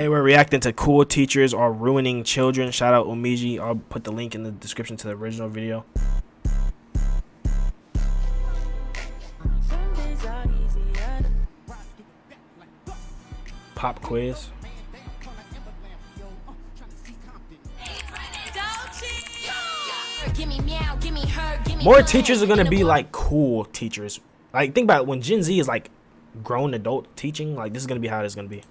Hey, we're reacting to cool teachers are ruining children. Shout out Omiji. I'll put the link in the description to the original video. Pop quiz. More teachers are gonna be like cool teachers. Like, think about it, when Gen Z is like grown adult teaching, like this is gonna be how it's gonna be.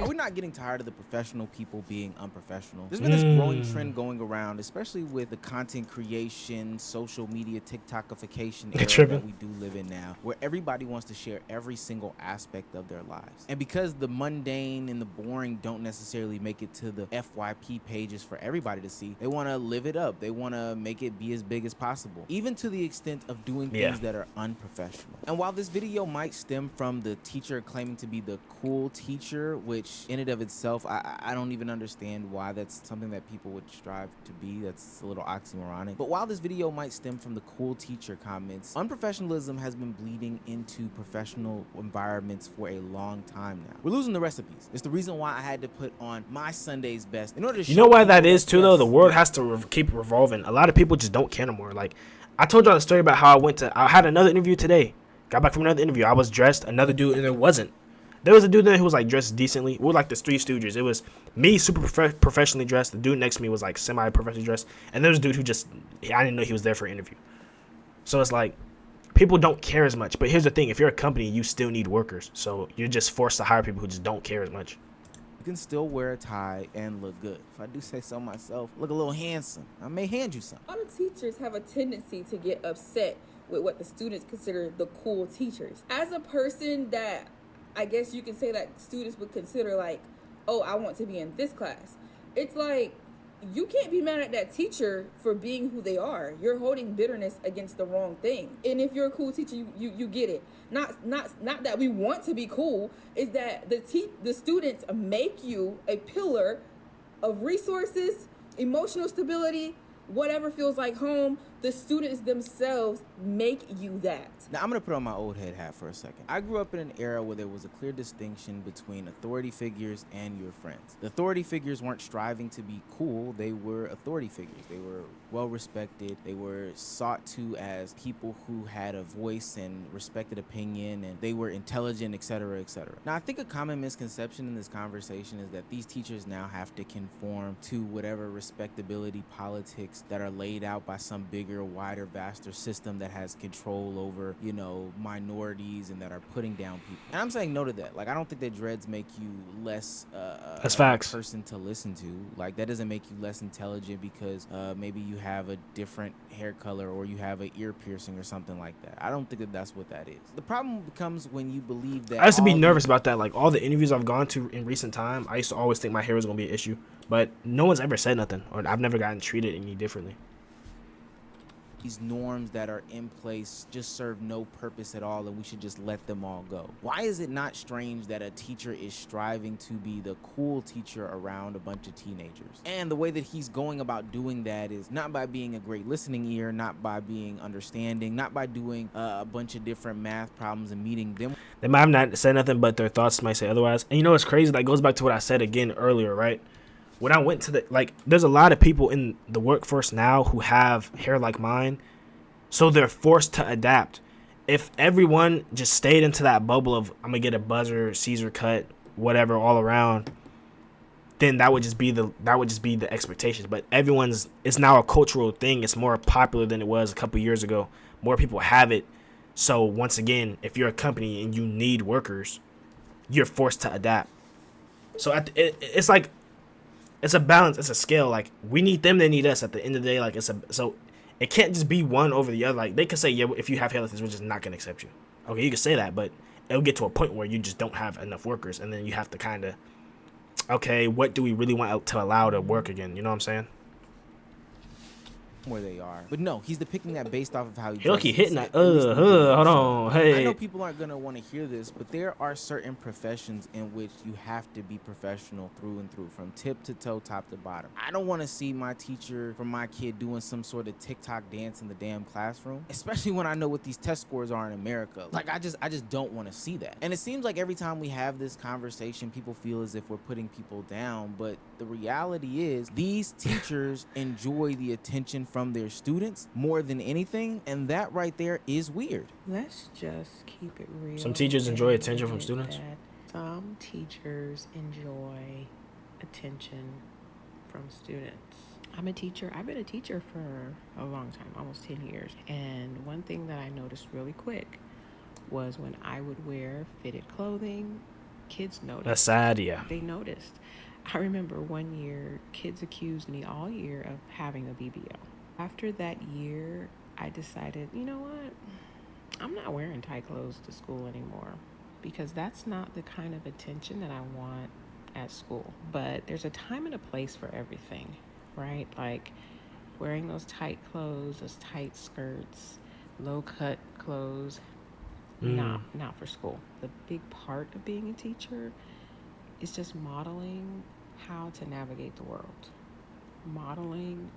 Are we not getting tired of the professional people being unprofessional? There's been this growing trend going around, especially with the content creation, social media, TikTokification era that we do live in now, where everybody wants to share every single aspect of their lives. And because the mundane and the boring don't necessarily make it to the FYP pages for everybody to see, they want to live it up. They want to make it be as big as possible, even to the extent of doing things that are unprofessional. And while this video might stem from the teacher claiming to be the cool teacher, which in and of itself, I don't even understand why that's something that people would strive to be. That's a little oxymoronic. But while this video might stem from the cool teacher comments, unprofessionalism has been bleeding into professional environments for a long time now. We're losing the recipes. It's the reason why I had to put on my Sunday's best in order to show. You know why that is too, though? The world has to keep revolving. A lot of people just don't care anymore. Like, I told y'all the story about how I had another interview today. Got back from another interview. I was dressed, another dude, and there wasn't. There was a dude there who was like dressed decently. We were like the Three Stooges. It was me super professionally dressed. The dude next to me was like semi-professionally dressed. And there was a dude who I didn't know he was there for an interview. So it's like, people don't care as much. But here's the thing. If you're a company, you still need workers. So you're just forced to hire people who just don't care as much. You can still wear a tie and look good. If I do say so myself, look a little handsome. I may hand you some. A lot of teachers have a tendency to get upset with what the students consider the cool teachers. As a person that I guess you can say that students would consider like, oh, I want to be in this class. It's like, you can't be mad at that teacher for being who they are. You're holding bitterness against the wrong thing. And if you're a cool teacher, you get it. Not that we want to be cool, is that the students make you a pillar of resources, emotional stability, whatever feels like home. The students themselves make you that. Now, I'm going to put on my old head hat for a second. I grew up in an era where there was a clear distinction between authority figures and your friends. The authority figures weren't striving to be cool. They were authority figures. They were well respected. They were sought to as people who had a voice and respected opinion, and they were intelligent, etc., etc. Now, I think a common misconception in this conversation is that these teachers now have to conform to whatever respectability politics that are laid out by some bigger, wider, vaster system that has control over, you know, minorities and that are putting down people. And I'm saying no to that. Like, I don't think that dreads make you less That's facts. person to listen to. Like, that doesn't make you less intelligent because maybe you have a different hair color or you have an ear piercing or something like that. I don't think that that's what that is. The problem becomes when you believe that. I used to be nervous about that. Like, all the interviews I've gone to in recent time, I used to always think my hair was going to be an issue. But no one's ever said nothing, or I've never gotten treated any differently. These norms that are in place just serve no purpose at all, and we should just let them all go. Why is it not strange that a teacher is striving to be the cool teacher around a bunch of teenagers? And the way that he's going about doing that is not by being a great listening ear, not by being understanding, not by doing a bunch of different math problems and meeting them. They might have not said nothing, but their thoughts might say otherwise. And you know what's crazy? That goes back to what I said again earlier, right? When I went to there's a lot of people in the workforce now who have hair like mine, so they're forced to adapt. If everyone just stayed into that bubble of, I'm gonna get a buzzer, Caesar cut, whatever, all around, then that would just be the expectations. But it's now a cultural thing. It's more popular than it was a couple years ago. More people have it. So once again, if you're a company and you need workers, you're forced to adapt. So it's like, it's a balance. It's a scale. Like, we need them, they need us. At the end of the day, like, so it can't just be one over the other. Like, they could say, yeah, if you have hair like this, we're just not gonna accept you. Okay, you can say that, but it'll get to a point where you just don't have enough workers, and then you have to kind of, okay, what do we really want to allow to work again? You know what I'm saying? where they are. But no, he's depicting that based off of how he He'll keep hitting dresses. that. Hold on. Hey. I know people aren't gonna want to hear this, but there are certain professions in which you have to be professional through and through, from tip to toe, top to bottom. I don't want to see my teacher for my kid doing some sort of TikTok dance in the damn classroom, especially when I know what these test scores are in America. Like, I just don't want to see that. And it seems like every time we have this conversation, people feel as if we're putting people down, but the reality is these teachers enjoy the attention from their students more than anything, and that right there is weird. Let's just keep it real. Some teachers enjoy attention from students. Some teachers enjoy attention from students. I'm a teacher. I've been a teacher for a long time, almost 10 years. And one thing that I noticed really quick was when I would wear fitted clothing, kids noticed. That's sad, yeah. They noticed. I remember one year, kids accused me all year of having a BBL. After that year, I decided, you know what? I'm not wearing tight clothes to school anymore, because that's not the kind of attention that I want at school. But there's a time and a place for everything, right? Like wearing those tight clothes, those tight skirts, low cut clothes, not for school. The big part of being a teacher is just modeling how to navigate the world, modeling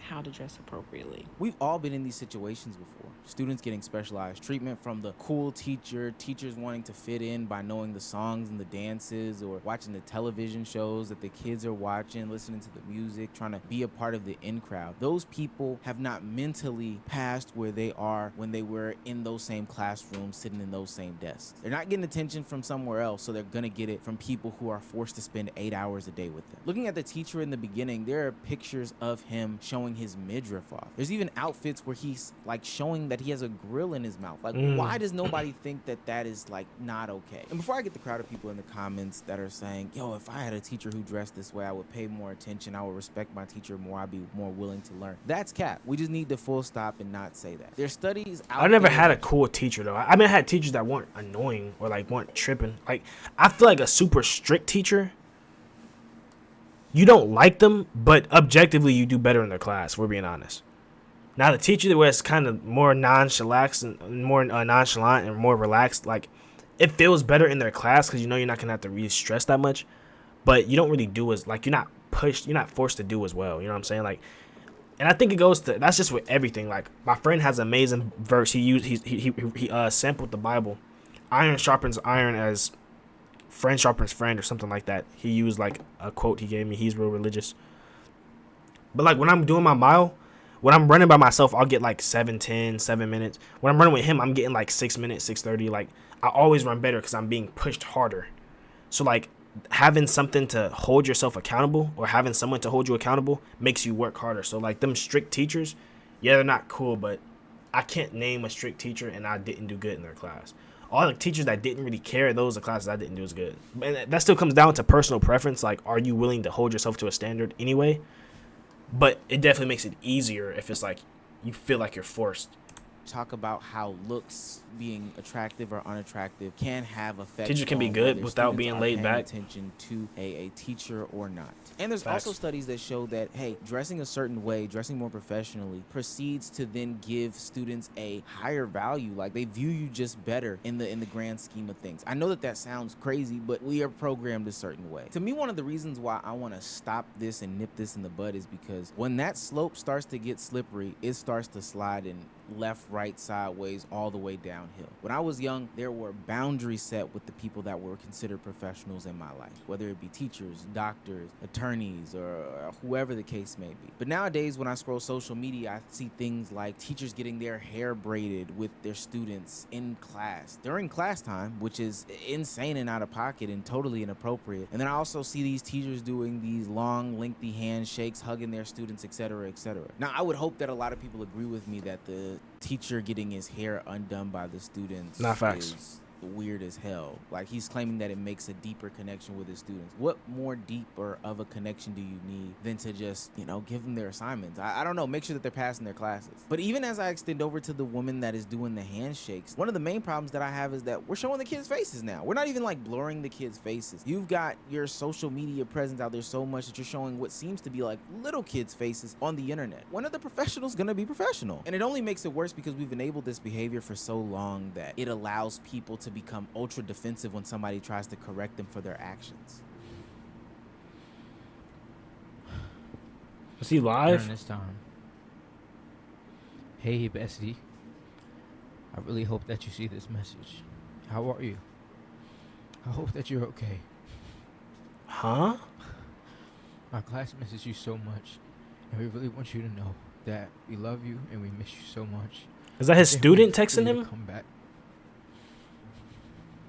how to dress appropriately. We've all been in these situations before. Students getting specialized treatment from the cool teacher, teachers wanting to fit in by knowing the songs and the dances, or watching the television shows that the kids are watching, listening to the music, trying to be a part of the in crowd. Those people have not mentally passed where they are when they were in those same classrooms, sitting in those same desks. They're not getting attention from somewhere else, so they're gonna get it from people who are forced to spend 8 hours a day with them. Looking at the teacher in the beginning, there are pictures of him showing his midriff off. There's even outfits where he's like showing that he has a grill in his mouth. Like, why does nobody think that that is like not okay? And before I get the crowd of people in the comments that are saying, yo, if I had a teacher who dressed this way, I would pay more attention, I would respect my teacher more, I'd be more willing to learn. That's cap. We just need to full stop and not say that. There's studies out I never there had a cool teacher though. I mean, I had teachers that weren't annoying or like weren't tripping. Like, I feel like a super strict teacher, you don't like them, but objectively you do better in their class. We're being honest. Now the teacher where it's kind of more nonchalant and more nonchalant and more relaxed, like it feels better in their class because you know you're not gonna have to really stress that much, but you don't really do as like you're not pushed, you're not forced to do as well. You know what I'm saying? Like, and I think it goes to that's just with everything. Like my friend has an amazing verse. He sampled the Bible, iron sharpens iron as friend sharpens friend or something like that. He used like a quote he gave me. He's real religious. But like when I'm doing my mile, when I'm running by myself, I'll get like 7:10, 7 minutes. When I'm running with him, I'm getting like 6 minutes, 6:30. Like I always run better because I'm being pushed harder. So like having something to hold yourself accountable or having someone to hold you accountable makes you work harder. So like them strict teachers, yeah, they're not cool, but I can't name a strict teacher and I didn't do good in their class. All the teachers that didn't really care, those are classes I didn't do as good. And that still comes down to personal preference. Like, are you willing to hold yourself to a standard anyway? But it definitely makes it easier if it's like you feel like you're forced. Talk about how looks being attractive or unattractive can have effects. Teacher can be on good whether without students being are laid paying back. attention to a teacher or not. And there's Facts. also studies that show that, hey, dressing a certain way, dressing more professionally, proceeds to then give students a higher value. Like they view you just better in the grand scheme of things. I know that sounds crazy, but we are programmed a certain way. To me, one of the reasons why I want to stop this and nip this in the bud is because when that slope starts to get slippery, it starts to slide in left, right, sideways, all the way downhill. When I was young, there were boundaries set with the people that were considered professionals in my life, whether it be teachers, doctors, attorneys, or whoever the case may be. But nowadays, when I scroll social media, I see things like teachers getting their hair braided with their students in class during class time, which is insane and out of pocket and totally inappropriate. And then I also see these teachers doing these long, lengthy handshakes, hugging their students, etc., etc. Now, I would hope that a lot of people agree with me that the teacher getting his hair undone by the students Not facts. is weird as hell. Like, he's claiming that it makes a deeper connection with his students. What more deeper of a connection do you need than to just, you know, give them their assignments? I don't know, make sure that they're passing their classes. But even as I extend over to the woman that is doing the handshakes, one of the main problems that I have is that we're showing the kids' faces now. We're not even like blurring the kids' faces. You've got your social media presence out there so much that you're showing what seems to be like little kids' faces on the internet. When are the professionals gonna be professional? And it only makes it worse because we've enabled this behavior for so long that it allows people to become ultra defensive when somebody tries to correct them for their actions. Is he live? During this time. Hey, bestie. I really hope that you see this message. How are you? I hope that you're okay. Huh? My class misses you so much, and we really want you to know that we love you and we miss you so much. Is that his Can't student wait for texting you to him? come back.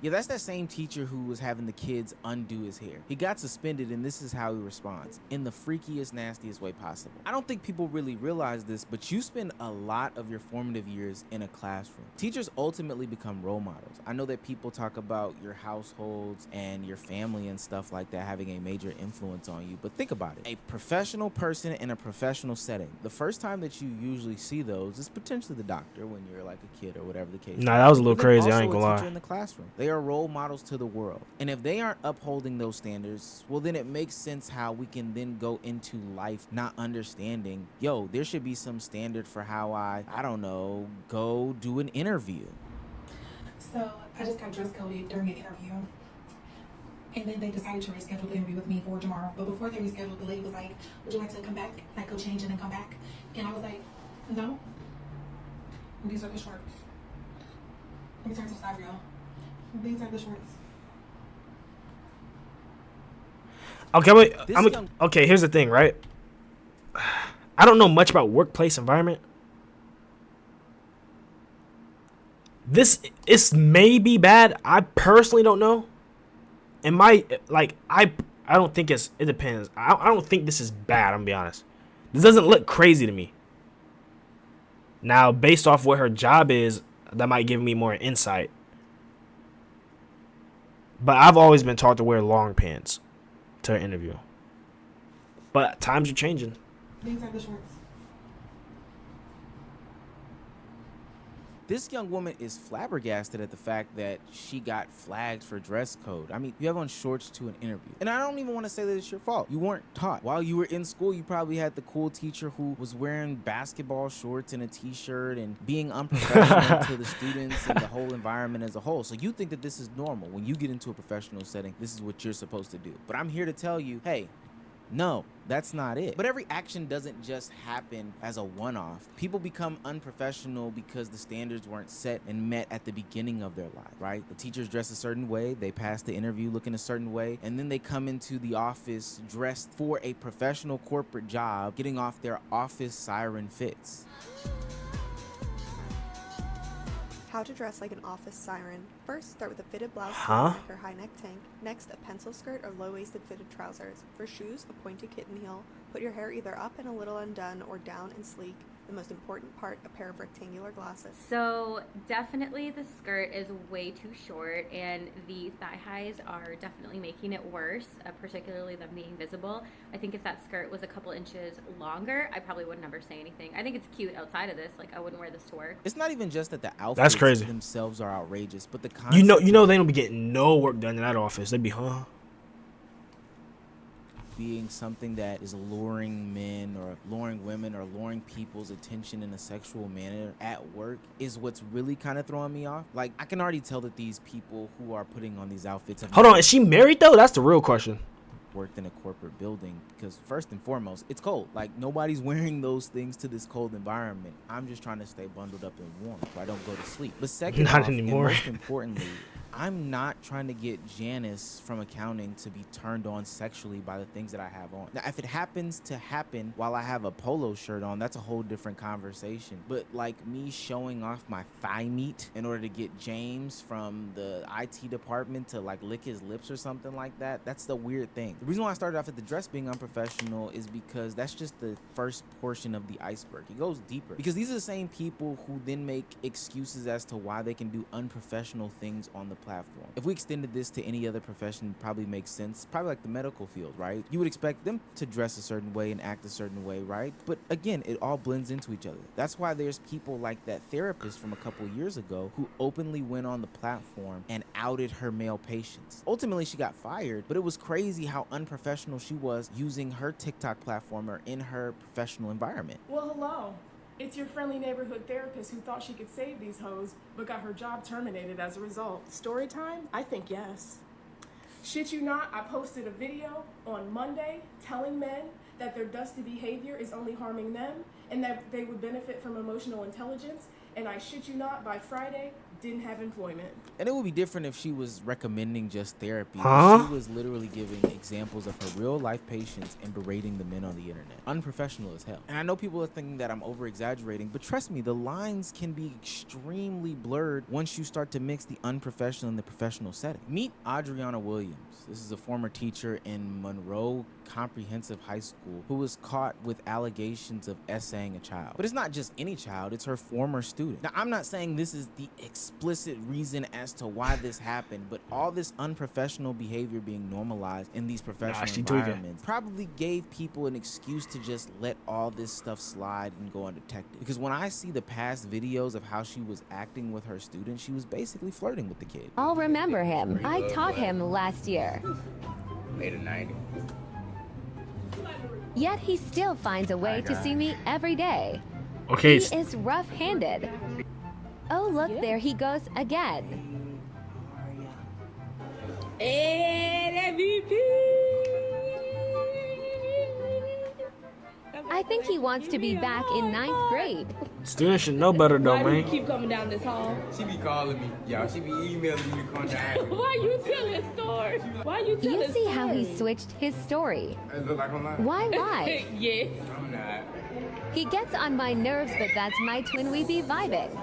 Yeah, that's that same teacher who was having the kids undo his hair. He got suspended, and this is how he responds, in the freakiest, nastiest way possible. I don't think people really realize this, but you spend a lot of your formative years in a classroom. Teachers ultimately become role models. I know that people talk about your households and your family and stuff like that having a major influence on you, but think about it. A professional person in a professional setting, the first time that you usually see those is potentially the doctor when you're like a kid or whatever the case. Nah, that was a little But then crazy. I also ain't gonna a lie. teacher in the classroom. They are role models to the world. And if they aren't upholding those standards, well, then it makes sense how we can then go into life not understanding, yo, there should be some standard for how I don't know, go do an interview. So I just got dress coded during an interview. And then they decided to reschedule the interview with me for tomorrow. But before they rescheduled, the lady was like, would you like to come back? Like, go change and then come back? And I was like, no. These are the shorts. Let me turn to the side for y'all. These are the shorts. Okay, wait. This young- Okay, here's the thing, right? I don't know much about workplace environment. This is maybe bad. I personally don't know. And I don't think it depends. I don't think this is bad, I'm gonna be honest. This doesn't look crazy to me. Now, based off what her job is, that might give me more insight. But I've always been taught to wear long pants to an interview. But times are changing. These are the shorts. This young woman is flabbergasted at the fact that she got flagged for dress code. I mean, you have on shorts to an interview. And I don't even want to say that it's your fault. You weren't taught. While you were in school, you probably had the cool teacher who was wearing basketball shorts and a t-shirt and being unprofessional to the students and the whole environment as a whole. So you think that this is normal. When you get into a professional setting, this is what you're supposed to do. But I'm here to tell you, hey, no, that's not it. But every action doesn't just happen as a one-off. People become unprofessional because the standards weren't set and met at the beginning of their life, right? The teachers dress a certain way, they pass the interview looking a certain way, and then they come into the office dressed for a professional corporate job, getting off their office siren fits. How to dress like an office siren. First, start with a fitted blouse, neck or high neck tank. Next, a pencil skirt or low-waisted fitted trousers. For shoes, a pointed kitten heel. Put your hair either up and a little undone or down and sleek. The most important part, a pair of rectangular glasses. So definitely the skirt is way too short, and the thigh highs are definitely making it worse, particularly them being visible. I think if that skirt was a couple inches longer, I probably would never say anything. I think it's cute outside of this. Like, I wouldn't wear this to work. It's not even just that the outfits That's crazy. themselves are outrageous, but the concept You know they don't be getting no work done in that office. They be, being something that is luring men or luring women or luring people's attention in a sexual manner at work is what's really kind of throwing me off. Like, I can already tell that these people who are putting on these outfits have Hold on, is she married though? That's the real question. worked in a corporate building, because first and foremost, it's cold. Like, nobody's wearing those things to this cold environment. I'm just trying to stay bundled up and warm so I don't go to sleep. But second Not off, anymore. and most importantly, I'm not trying to get Janice from accounting to be turned on sexually by the things that I have on. Now, if it happens to happen while I have a polo shirt on, that's a whole different conversation. But like me showing off my thigh meat in order to get James from the IT department to like lick his lips or something like that, that's the weird thing. The reason why I started off at the dress being unprofessional is because that's just the first portion of the iceberg. It goes deeper, because these are the same people who then make excuses as to why they can do unprofessional things on the platform. If we extended this to any other profession, it probably makes sense. Probably like the medical field, right? You would expect them to dress a certain way and act a certain way, right? But again, it all blends into each other. That's why there's people like that therapist from a couple years ago who openly went on the platform and outed her male patients. Ultimately, she got fired, but it was crazy how unprofessional she was using her TikTok platform or in her professional environment. Well, hello. It's your friendly neighborhood therapist who thought she could save these hoes, but got her job terminated as a result. Story time? I think yes. Shit you not, I posted a video on Monday telling men that their dusty behavior is only harming them and that they would benefit from emotional intelligence, and I shit you not, by Friday, didn't have employment. And it would be different if she was recommending just therapy. Huh? She was literally giving examples of her real life patients and berating the men on the internet. Unprofessional as hell. And I know people are thinking that I'm over exaggerating, but trust me, the lines can be extremely blurred once you start to mix the unprofessional and the professional setting. Meet Adriana Williams. This is a former teacher in Monroe Comprehensive High School who was caught with allegations of essaying a child. But it's not just any child, it's her former student. Now, I'm not saying this is the explicit reason as to why this happened, but all this unprofessional behavior being normalized in these professional environments probably gave people an excuse to just let all this stuff slide and go undetected. Because when I see the past videos of how she was acting with her student, she was basically flirting with the kid. I'll remember him. I taught him last year. Made a 90. Yet he still finds a way to see me every day. Okay. He is rough-handed. Oh, look, there he goes again. I think he wants to be back in 9th grade. Students should know better though, man. Keep coming down this hall. She be calling me. Y'all, she be emailing me to come down. Why you telling stories? Why you telling You see how he switched his story. It look like I'm lying. Why lie? Yes. I'm not. He gets on my nerves, but that's my twin, we be vibing.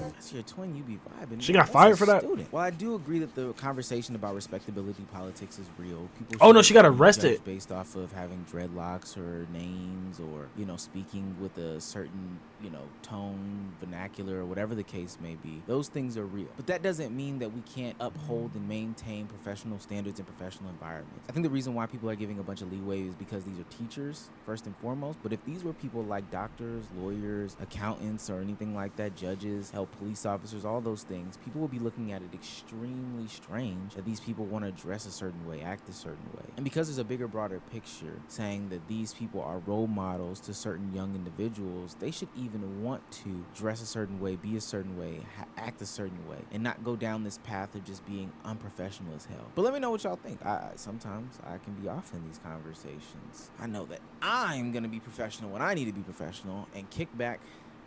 That's your twin, you be vibing. She got That's fired a for that? student. Well, I do agree that the conversation about respectability politics is real. People Oh, no, shouldn't she got be arrested. judged based off of having dreadlocks or names or, you know, speaking with a certain, you know, tone, vernacular, or whatever the case may be. Those things are real. But that doesn't mean that we can't uphold and maintain professional standards in professional environments. I think the reason why people are giving a bunch of leeway is because these are teachers, first and foremost. But if these were people like doctors, lawyers, accountants, or anything like that, judges, hell, police officers, all those things, people will be looking at it extremely strange that these people want to dress a certain way, act a certain way. And because there's a bigger, broader picture saying that these people are role models to certain young individuals, they should even want to dress a certain way, be a certain way, act a certain way, and not go down this path of just being unprofessional as hell. But let me know what y'all think. Sometimes I can be off in these conversations. I know that I'm going to be professional when I need to be professional and kick back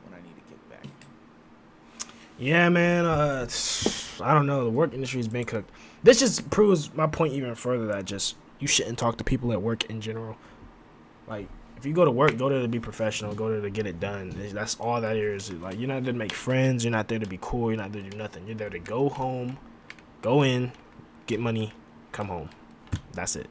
when I need to kick back. Yeah, man. I don't know. The work industry's been cooked. This just proves my point even further that just you shouldn't talk to people at work in general. Like, if you go to work, go there to be professional. Go there to get it done. That's all that is. Like, you're not there to make friends. You're not there to be cool. You're not there to do nothing. You're there to go home, go in, get money, come home. That's it.